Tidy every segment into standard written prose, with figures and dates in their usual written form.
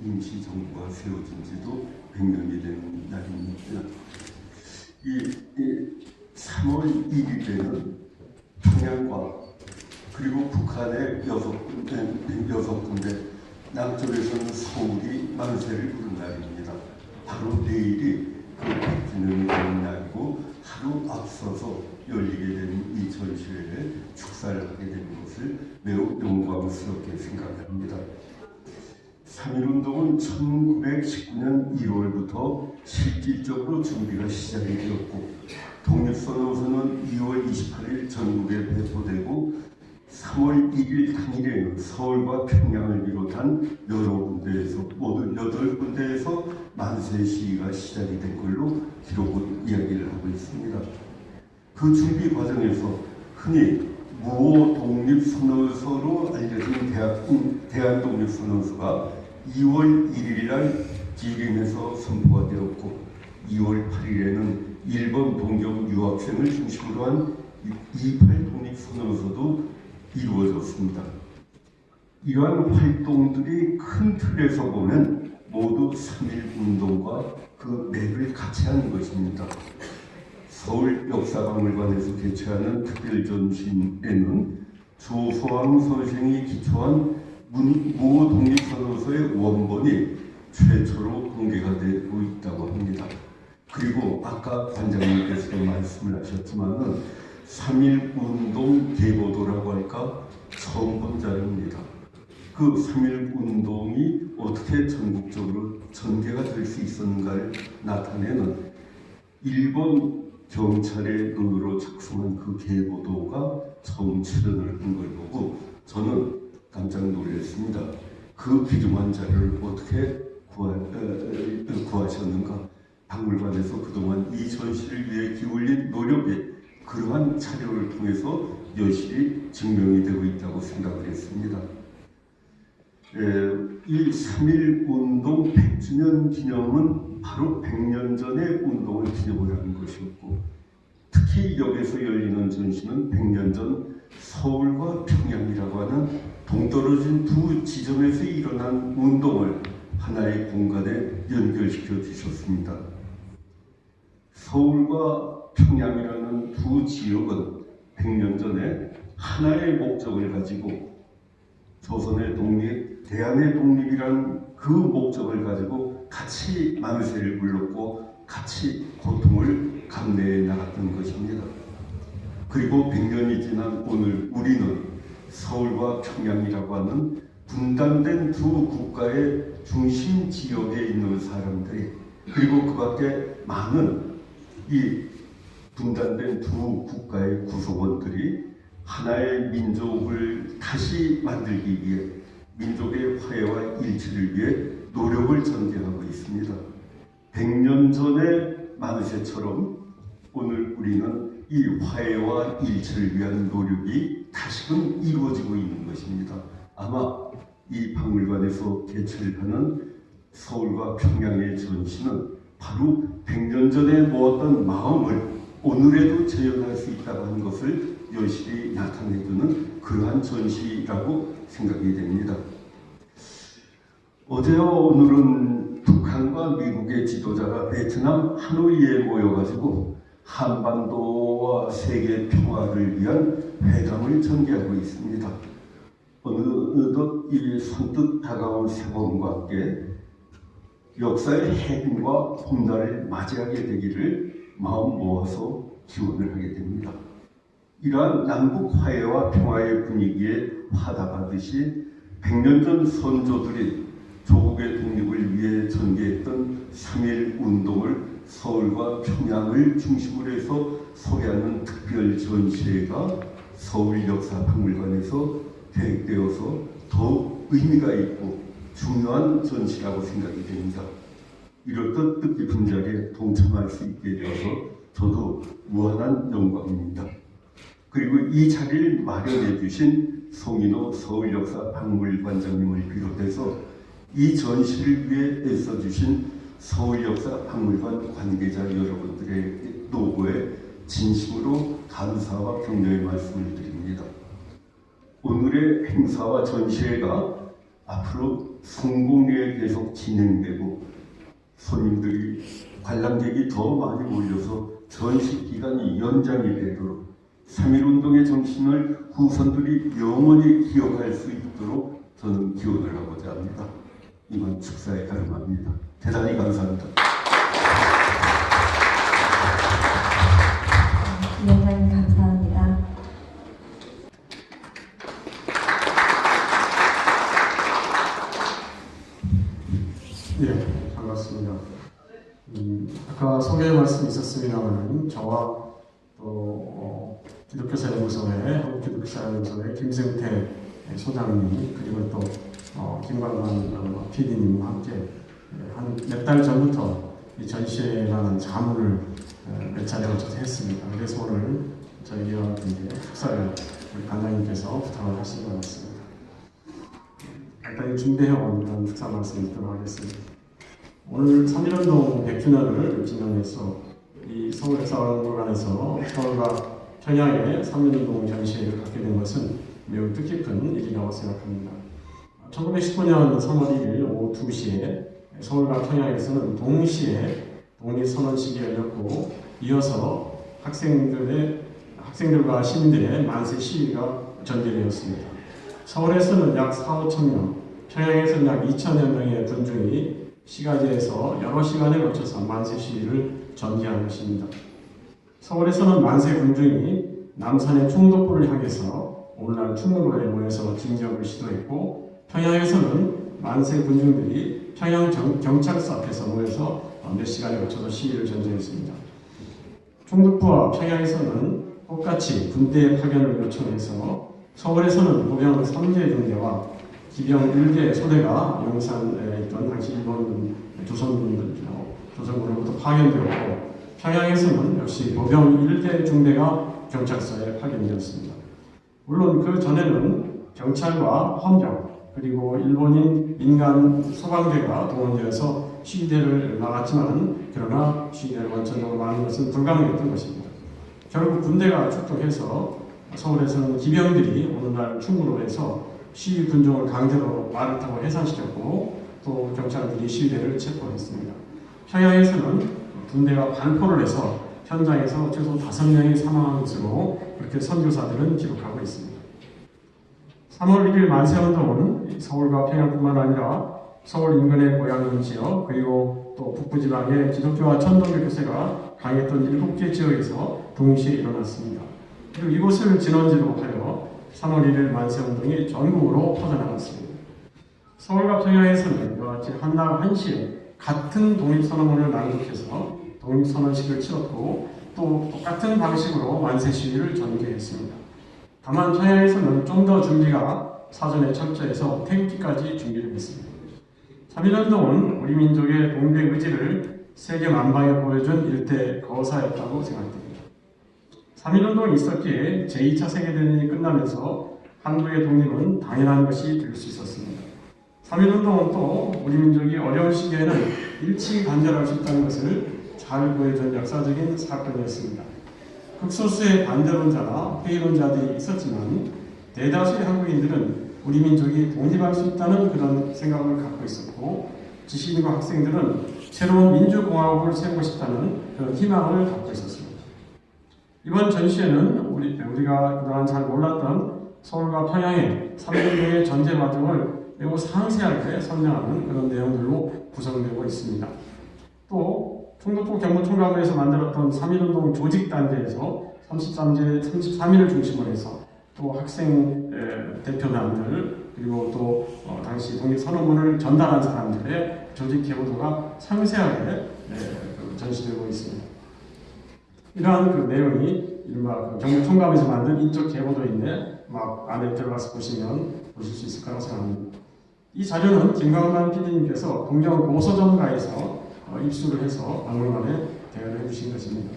임시정부가 세워진 지도 100년이 된 날입니다. 3월 1일에는 평양과 그리고 북한의 6군데 남쪽에서는 서울이 만세를 부른 날입니다. 바로 내일이 그 100주년이 되는 날이고 하루 앞서서 열리게 된 이 전시회에 축사를 하게 된 것을 매우 영광스럽게 생각합니다. 3.1운동은 1919년 1월부터 실질적으로 준비가 시작이 되었고 독립선언서는 2월 28일 전국에 배포되고 3월 1일 당일에는 서울과 평양을 비롯한 여러 군데에서 모두 8군데에서 만세 시위가 시작이 된 걸로 기록은 이야기를 하고 있습니다. 그 준비 과정에서 흔히 무호 독립선언서로 알려진 대한독립선언서가 2월 1일 날 지림에서 선포가 되었고 2월 8일에는 일본 동경 유학생을 중심으로 한 28 독립선언서도 이루어졌습니다. 이러한 활동들이 큰 틀에서 보면 모두 3.1운동과 그 맥을 같이 하는 것입니다. 서울 역사박물관에서 개최하는 특별전시에는 조소왕 선생이 기초한 무호 독립선언서의 원본이 최초로 공개가 되고 있다고 합니다. 그리고 아까 관장님께서도 말씀을 하셨지만은 3.1운동 계보도라고 할까 처음 본 자료입니다. 그 3.1운동이 어떻게 전국적으로 전개가 될 수 있었는가를 나타내는 일본 경찰의 눈으로 작성한 그 계보도가 처음 출연을 한 걸 보고 저는 깜짝 놀랐습니다. 그 귀중한 자료를 어떻게 구하셨는가? 박물관에서 그동안 이 전시를 위해 기울인 노력이 그러한 자료를 통해서 여실히 증명이 되고 있다고 생각을 했습니다. 이 3.1운동 100주년 기념은 바로 100년 전의 운동을 기념을 하는 것이었고 특히 여기서 열리는 전시는 100년 전 서울과 평양이라고 하는 동떨어진 두 지점에서 일어난 운동을 하나의 공간에 연결시켜 주셨습니다. 서울과 평양이라는 두 지역은 100년 전에 하나의 목적을 가지고 조선의 독립, 대한의 독립이라는 그 목적을 가지고 같이 만세를 불렀고 같이 고통을 감내해 나갔던 것입니다. 그리고 100년이 지난 오늘 우리는 서울과 평양이라고 하는 분단된 두 국가의 중심 지역에 있는 사람들이 그리고 그 밖에 많은 이 분단된 두 국가의 구성원들이 하나의 민족을 다시 만들기 위해 민족의 화해와 일치를 위해 노력을 전개하고 있습니다. 100년 전의 만세처럼 오늘 우리는 이 화해와 일치를 위한 노력이 다시금 이루어지고 있는 것입니다. 아마 이 박물관에서 개최를 하는 서울과 평양의 전시는 바로 100년 전에 모았던 마음을 오늘에도 재현할 수 있다고 하는 것을 여실히 나타내주는 그러한 전시라고 생각이 됩니다. 어제와 오늘은 북한과 미국의 지도자가 베트남 하노이에 모여가지고 한반도와 세계 평화를 위한 회담을 전개하고 있습니다. 어느덧 이 선뜻 다가온 새봄과 함께 역사의 해빈과 봄날을 맞이하게 되기를 마음 모아서 기원을 하게 됩니다. 이러한 남북 화해와 평화의 분위기에 화답하듯이 100년 전 선조들이 조국의 독립을 위해 전개했던 3.1운동을 서울과 평양을 중심으로 해서 소개하는 특별 전시회가 서울역사박물관에서 계획되어서 더욱 의미가 있고 중요한 전시라고 생각이 됩니다. 이렇듯 뜻깊은 자리에 동참할 수 있게 되어서 저도 무한한 영광입니다. 그리고 이 자리를 마련해 주신 송인호 서울역사박물관장님을 비롯해서 이 전시를 위해 애써주신 서울역사박물관 관계자 여러분들의 노고에 진심으로 감사와 격려의 말씀을 드립니다. 오늘의 행사와 전시회가 앞으로 성공리에 계속 진행되고 손님들이 관람객이 더 많이 몰려서 전시 기간이 연장이 되도록 3.1운동의 정신을 후손들이 영원히 기억할 수 있도록 저는 기원을 하고자 합니다. 이번 축사에 가름합니다. 대단히 감사합니다. 위원장님 감사합니다. 네, 반갑습니다. 아까 소개 말씀이 있었습니다만 저와 또 기독교사연구소의 한국기독교사연구소의 김승태 소장님 그리고 또 김광만 PD님과 함께 한 몇 달 전부터 이 전시에 관한 자문을 몇 차례 걸쳐서 했습니다. 그래서 오늘 저희와 축사를 우리 관장님께서 부탁을 하신 것 같습니다. 간단히 준비해온 그런 축사 말씀 듣도록 하겠습니다. 오늘 3.1운동 100주년을 기념해서 이 서울역사박물관에서 서울과 평양의 3.1운동 전시회를 갖게 된 것은 매우 뜻깊은 일이라고 생각합니다. 1919년 3월 1일 오후 2시에 서울과 평양에서는 동시에 독립선언식이 열렸고 이어서 학생들과 시민들의 만세 시위가 전개되었습니다. 서울에서는 약 4~5천 명, 평양에서는 약 2천여 명의 군중이 시가지에서 여러 시간에 걸쳐서 만세 시위를 전개한 것입니다. 서울에서는 만세 군중이 남산의 충덕부를 향해서 오늘날 충무로에 모여서 진격을 시도했고 평양에서는 만세 군중들이 평양 경찰서 앞에서 모여서 몇 시간에 걸쳐서 시위를 전개했습니다. 충북부와 평양에서는 똑같이 군대 파견을 요청해서 서울에서는 보병 3개 중대와 기병 1개 소대가 용산에 있던 당시 일본 조선군으로부터 파견되었고 평양에서는 역시 보병 1개 중대가 경찰서에 파견되었습니다. 물론 그 전에는 경찰과 헌병 그리고 일본인 민간 소방대가 동원되어서 시위대를 막았지만 그러나 시위대를 원천적으로 막는 것은 불가능했던 것입니다. 결국 군대가 출동해서 서울에서는 기병들이 오늘날 충무로에서 시위 군중을 강제로 말을 타고 해산시켰고 또 경찰들이 시위대를 체포했습니다. 평양에서는 군대가 반포를 해서 현장에서 최소 5명이 사망한 것으로 그렇게 선교사들은 기록하고 있습니다. 3월 1일 만세운동은 서울과 평양뿐만 아니라 서울 인근의 고향 지역 그리고 또 북부지방의 기독교와 천도교 교세가 강했던 7개 지역에서 동시에 일어났습니다. 그리고 이곳을 진원지로 하여 3월 1일 만세운동이 전국으로 퍼져나갔습니다. 서울과 평양에서는 이와 같이 한낮 1시에 같은 독립선언문을 낭독해서 독립선언식을 치렀고 또 똑같은 방식으로 만세 시위를 전개했습니다. 다만 평양에서는 좀 더 준비가 사전에 철저해서 태극기까지 준비를 했습니다. 3.1운동은 우리 민족의 동백 의지를 세계 만방에 보여준 일대 거사였다고 생각됩니다. 3.1운동이 있었기에 제2차 세계대전이 끝나면서 한국의 독립은 당연한 것이 될 수 있었습니다. 3.1운동은 또 우리 민족이 어려운 시기에는 일치단결할 수 있다는 것을 잘 보여준 역사적인 사건이었습니다. 극소수의 반대론자나 회의론자들이 있었지만 대다수의 한국인들은 우리 민족이 독립할 수 있다는 그런 생각을 갖고 있었고 지식인과 학생들은 새로운 민주공화국을 세우고 싶다는 그런 희망을 갖고 있었습니다. 이번 전시회는 우리가 그동안 잘 몰랐던 서울과 평양의 3.1운동의 전제 과정을 매우 상세하게 설명하는 그런 내용들로 구성되고 있습니다. 또 충북부 경북총괄부에서 만들었던 3.1운동 조직단계에서 33일을 중심으로 해서 또 학생 대표단들 그리고 또 당시 독립선언문을 전달한 사람들의 조직 계보도가 상세하게 전시되고 있습니다. 이러한 그 내용이 이른바 경북총괄부에서 만든 인적 계보도인데 안에 들어가서 보시면 보실 수 있을 거라고 생각합니다. 이 자료는 김광만 PD님께서 동경 고서점가에서 입수를 해서 박물관에 대여를 해주신 것입니다.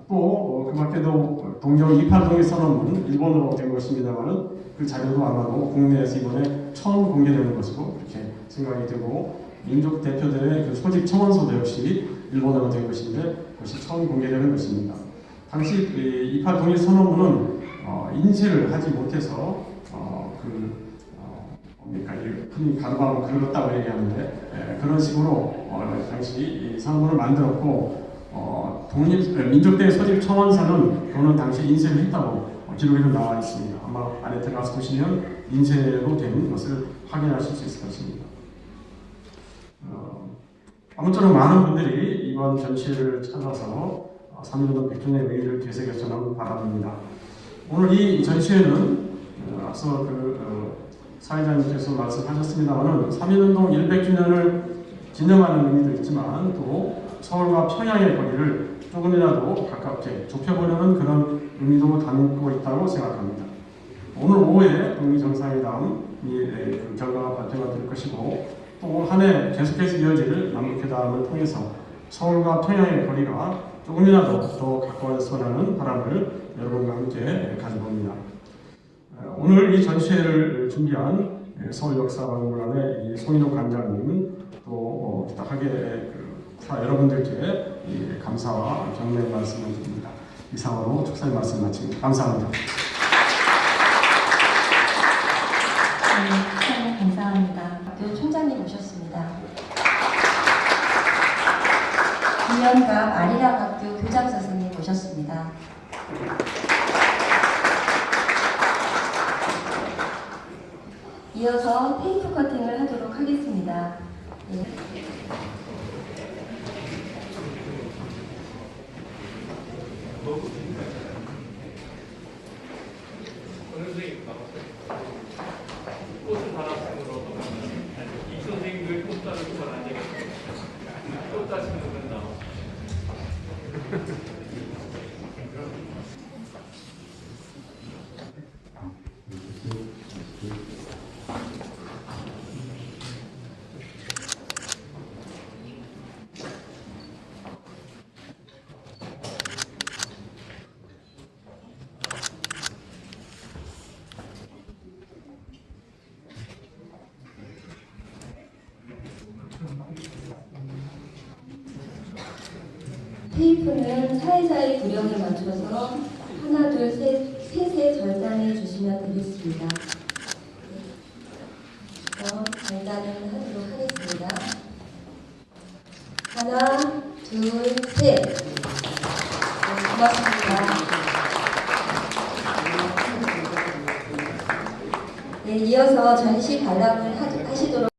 또 그 밖에도 동경 28 독립선언문 일본어로 된 것입니다만 그 자료도 아마도 국내에서 이번에 처음 공개되는 것으로 그렇게 생각이 되고 민족 대표들의 그 소집 청원서도 역시 일본어로 된 것인데 그것이 처음 공개되는 것입니다. 당시 28 독립선언문은 인쇄를 하지 못해서 뭡니까 흔히 가루방울 긁었다고 얘기하는데 그런 식으로 당시 이 상문을 만들었고 민족대회 소집 청원서는 또는 당시 인쇄를 했다고 기록에도 나와 있습니다. 아마 안에 들어가서 보시면 인쇄로 된 것을 확인하실 수 있을 것입니다. 아무쪼록 많은 분들이 이번 전시회를 찾아서 3.1운동 100주년 의의를 되새겼으면 바랍니다. 오늘 이 전시회는 앞서 사회자님께서 말씀하셨습니다만 3.1운동 100주년을 기념하는 의미도 있지만 또 서울과 평양의 거리를 조금이라도 가깝게 좁혀보려는 그런 의미도 담고 있다고 생각합니다. 오늘 오후에 북미정상회담이 결과가 발표가 될 것이고 또 한 해 계속해서 이어질 남북회담을 통해서 서울과 평양의 거리가 조금이라도 더 가까워졌으면 하는 바람을 여러분과 함께 가져봅니다. 오늘 이 전시회를 준비한 서울역사박물관의 송인호 관장님 또 부탁하게 여러분들께 감사와 격려의 말씀을 드립니다. 이상으로 축사의 말씀 마칩니다. 감사합니다. 네, 감사합니다. 학교 총장님 오셨습니다. 김연갑 아리랑학교 교장 선생님 오셨습니다. 이어서 테이프 커팅을 하도록 하겠습니다. 네. 꽃은 하나씩으로 이 선생님들 꽃 따르고 안 되겠어요. 꽃 따시는 건 나와. 테이프는 사회자의 구령에 맞춰서 하나, 둘, 셋에 절단해 주시면 되겠습니다. 그럼 절단을 하도록 하겠습니다. 하나, 둘, 셋. 네, 고맙습니다. 네, 이어서 전시 관람을 하시도록